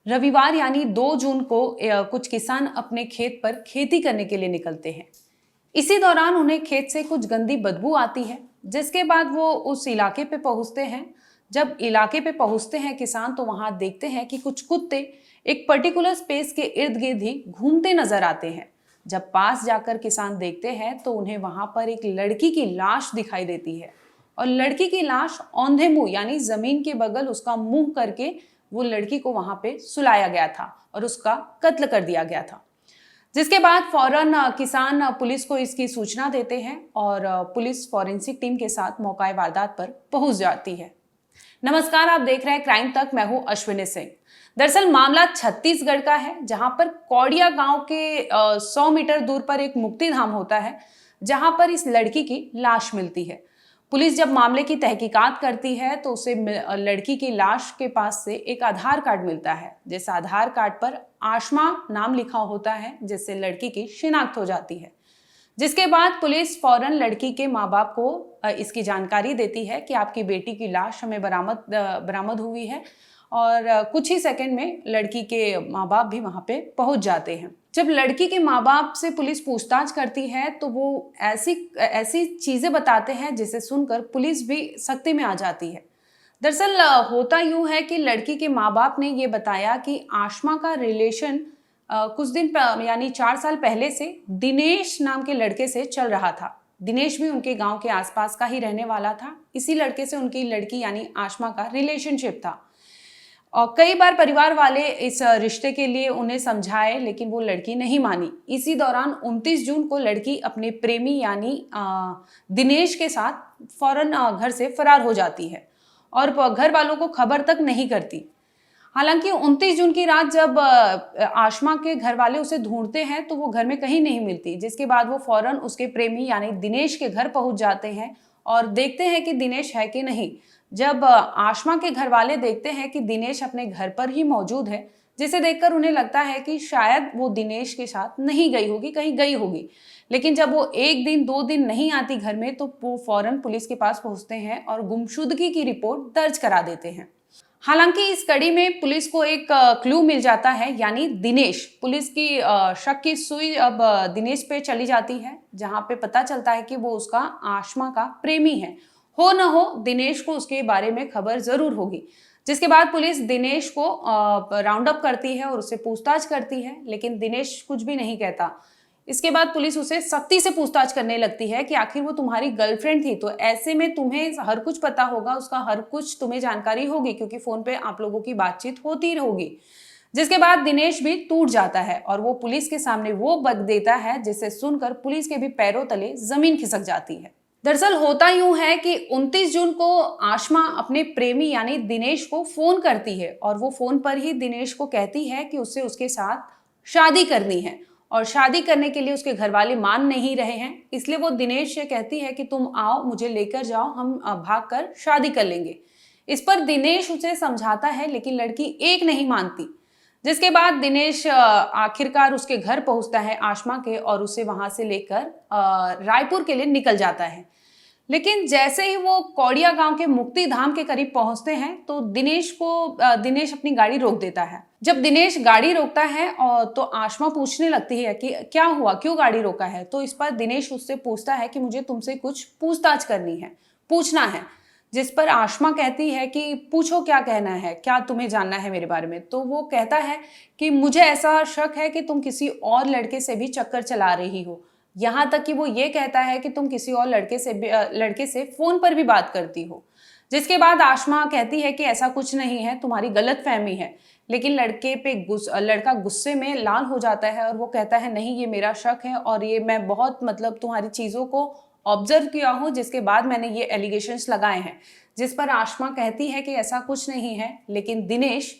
रविवार यानी 2 जून को कुछ किसान अपने खेत पर खेती करने के लिए निकलते हैं। इसी दौरान उन्हें खेत से कुछ गंदी बदबू आती है, जिसके बाद वो उस इलाके पे पहुंचते हैं। जब इलाके पे पहुंचते हैं किसान, तो वहां देखते हैं कि कुछ कुत्ते एक पर्टिकुलर स्पेस के इर्द गिर्द ही घूमते नजर आते हैं। जब पास जाकर किसान देखते हैं तो उन्हें वहां पर एक लड़की की लाश दिखाई देती है, और लड़की की लाश औंधे मुंह यानी जमीन के बगल उसका मुंह करके वो लड़की को वहां पे सुलाया गया था और उसका कत्ल कर दिया गया था। जिसके बाद फौरन किसान पुलिस को इसकी सूचना देते हैं और पुलिस फॉरेंसिक टीम के साथ मौका वारदात पर पहुंच जाती है। नमस्कार, आप देख रहे हैं क्राइम तक। मैं हूं अश्विनी सिंह। दरअसल मामला छत्तीसगढ़ का है, जहां पर कौड़िया गांव के 100 मीटर दूर पर एक मुक्ति धाम होता है, जहां पर इस लड़की की लाश मिलती है। पुलिस जब मामले की तहकीकात करती है तो उसे लड़की की लाश के पास से एक आधार कार्ड मिलता है, जिस आधार कार्ड पर आशमा नाम लिखा होता है, जिससे लड़की की शिनाख्त हो जाती है। जिसके बाद पुलिस फौरन लड़की के माँ बाप को इसकी जानकारी देती है कि आपकी बेटी की लाश हमें बरामद हुई है, और कुछ ही सेकंड में लड़की के माँ बाप भी वहां पे पहुंच जाते हैं। जब लड़की के माँ बाप से पुलिस पूछताछ करती है तो वो ऐसी ऐसी चीजें बताते हैं जिसे सुनकर पुलिस भी सख्ती में आ जाती है। दरअसल होता यूं है कि लड़की के माँ बाप ने ये बताया कि आशमा का रिलेशन कुछ दिन यानी 4 साल पहले से दिनेश नाम के लड़के से चल रहा था। दिनेश भी उनके गांव के आसपास का ही रहने वाला था। इसी लड़के से उनकी लड़की यानी आशमा का रिलेशनशिप था, और कई बार परिवार वाले इस रिश्ते के लिए उन्हें समझाए, लेकिन वो लड़की नहीं मानी। इसी दौरान 29 जून को लड़की अपने प्रेमी यानी दिनेश के साथ फौरन घर से फरार हो जाती है और घर वालों को खबर तक नहीं करती। हालांकि 29 जून की रात जब आशमा के घर वाले उसे ढूंढते हैं तो वो घर में कहीं नहीं मिलती, जिसके बाद वो फौरन उसके प्रेमी यानी दिनेश के घर पहुंच जाते हैं और देखते हैं कि दिनेश है कि नहीं। जब आशमा के घर वाले देखते हैं कि दिनेश अपने घर पर ही मौजूद है, जिसे देखकर उन्हें लगता है कि शायद वो दिनेश के साथ नहीं गई होगी, कहीं गई होगी। लेकिन जब वो 1 दिन 2 दिन नहीं आती घर में तो वो फौरन पुलिस के पास पहुंचते हैं और गुमशुदगी की रिपोर्ट दर्ज करा देते हैं। हालांकि इस कड़ी में पुलिस को एक क्लू मिल जाता है, यानी दिनेश। पुलिस की शक की सुई अब दिनेश पे चली जाती है, जहां पे पता चलता है कि वो उसका आशमा का प्रेमी है। हो न हो, दिनेश को उसके बारे में खबर जरूर होगी। जिसके बाद पुलिस दिनेश को राउंड अप करती है और उससे पूछताछ करती है, लेकिन दिनेश कुछ भी नहीं कहता। इसके बाद पुलिस उसे सख्ती से पूछताछ करने लगती है कि आखिर वो तुम्हारी गर्लफ्रेंड थी, तो ऐसे में तुम्हें हर कुछ पता होगा, उसका हर कुछ तुम्हें जानकारी होगी, क्योंकि फोन पे आप लोगों की बातचीत होती होगी। जिसके बाद दिनेश भी टूट जाता है और वो पुलिस के सामने वो बक देता है, जिसे सुनकर पुलिस के भी पैरों तले जमीन खिसक जाती है। दरअसल होता यूं है कि 29 जून को आशमा अपने प्रेमी यानी दिनेश को फोन करती है, और वो फोन पर ही दिनेश को कहती है कि उसे उसके साथ शादी करनी है, और शादी करने के लिए उसके घर वाले मान नहीं रहे हैं। इसलिए वो दिनेश से कहती है कि तुम आओ, मुझे लेकर जाओ, हम भागकर शादी कर लेंगे। इस पर दिनेश उसे समझाता है, लेकिन लड़की एक नहीं मानती। जिसके बाद दिनेश आखिरकार उसके घर पहुंचता है आशमा के, और उसे वहां से लेकर रायपुर के लिए निकल जाता है। लेकिन जैसे ही वो कौड़िया गांव के मुक्ति धाम के करीब पहुंचते हैं तो दिनेश अपनी गाड़ी रोक देता है। जब दिनेश गाड़ी रोकता है और तो आशमा पूछने लगती है कि क्या हुआ, क्यों गाड़ी रोका है। तो इस पर दिनेश उससे पूछता है कि मुझे तुमसे कुछ पूछताछ करनी है, पूछना है। जिस पर आशमा कहती है कि पूछो, क्या कहना है, क्या तुम्हें जानना है मेरे बारे में। तो वो कहता है कि मुझे ऐसा शक है कि तुम किसी और लड़के से भी चक्कर चला रही हो। यहाँ तक कि वो ये कहता है कि तुम किसी और लड़के से फोन पर भी बात करती हो। जिसके बाद आशमा कहती है कि ऐसा कुछ नहीं है, तुम्हारी गलतफहमी है। लेकिन लड़का गुस्से में लाल हो जाता है और वो कहता है नहीं, ये मेरा शक है, और ये मैं बहुत तुम्हारी चीजों को ऑब्जर्व किया हूँ, जिसके बाद मैंने ये एलिगेशंस लगाए हैं। जिस पर आशमा कहती है कि ऐसा कुछ नहीं है। लेकिन दिनेश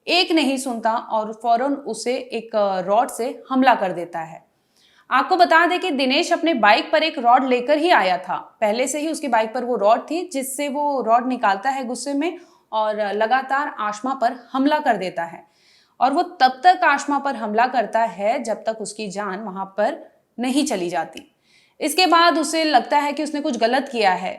एक नहीं सुनता और फौरन उसे एक रॉड से हमला कर देता है। आपको बता दें कि दिनेश अपने बाइक पर एक रॉड लेकर ही आया था। पहले से ही उसकी बाइक पर वो रॉड थी, जिससे वो रॉड निकालता है गुस्से में और लगातार आशमा पर हमला कर देता है। और वो तब तक आशमा पर हमला करता है जब तक उसकी जान वहां पर नहीं चली जाती। इसके बाद उसे लगता है कि उसने कुछ गलत किया है।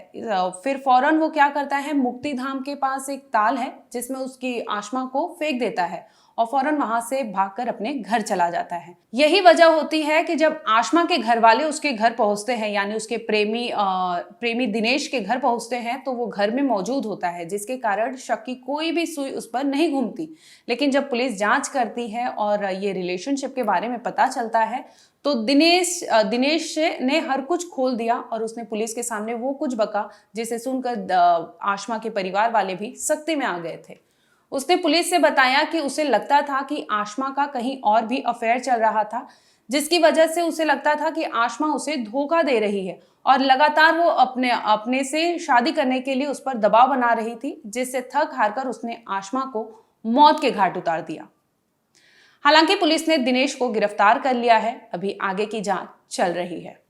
फिर फौरन वो क्या करता है, मुक्ति धाम के पास एक ताल है जिसमें उसकी आशमा को फेंक देता है, और फौरन वहां से भागकर अपने घर चला जाता है। यही वजह होती है कि जब आशमा के घर वाले उसके घर पहुंचते हैं, यानी उसके प्रेमी दिनेश के घर पहुंचते हैं, तो वो घर में मौजूद होता है, जिसके कारण शक की कोई भी सुई उस पर नहीं घूमती। लेकिन जब पुलिस जांच करती है और ये रिलेशनशिप के बारे में पता चलता है, तो दिनेश ने हर कुछ खोल दिया और उसने पुलिस के सामने वो कुछ बका जिसे सुनकर आशमा के परिवार वाले भी सख्ती में आ गए थे। उसने पुलिस से बताया कि उसे लगता था कि आशमा का कहीं और भी अफेयर चल रहा था, जिसकी वजह से उसे लगता था कि आशमा उसे धोखा दे रही है और लगातार वो अपने से शादी करने के लिए उस पर दबाव बना रही थी, जिससे थक हारकर उसने आशमा को मौत के घाट उतार दिया। हालांकि पुलिस ने दिनेश को गिरफ्तार कर लिया है। अभी आगे की जांच चल रही है।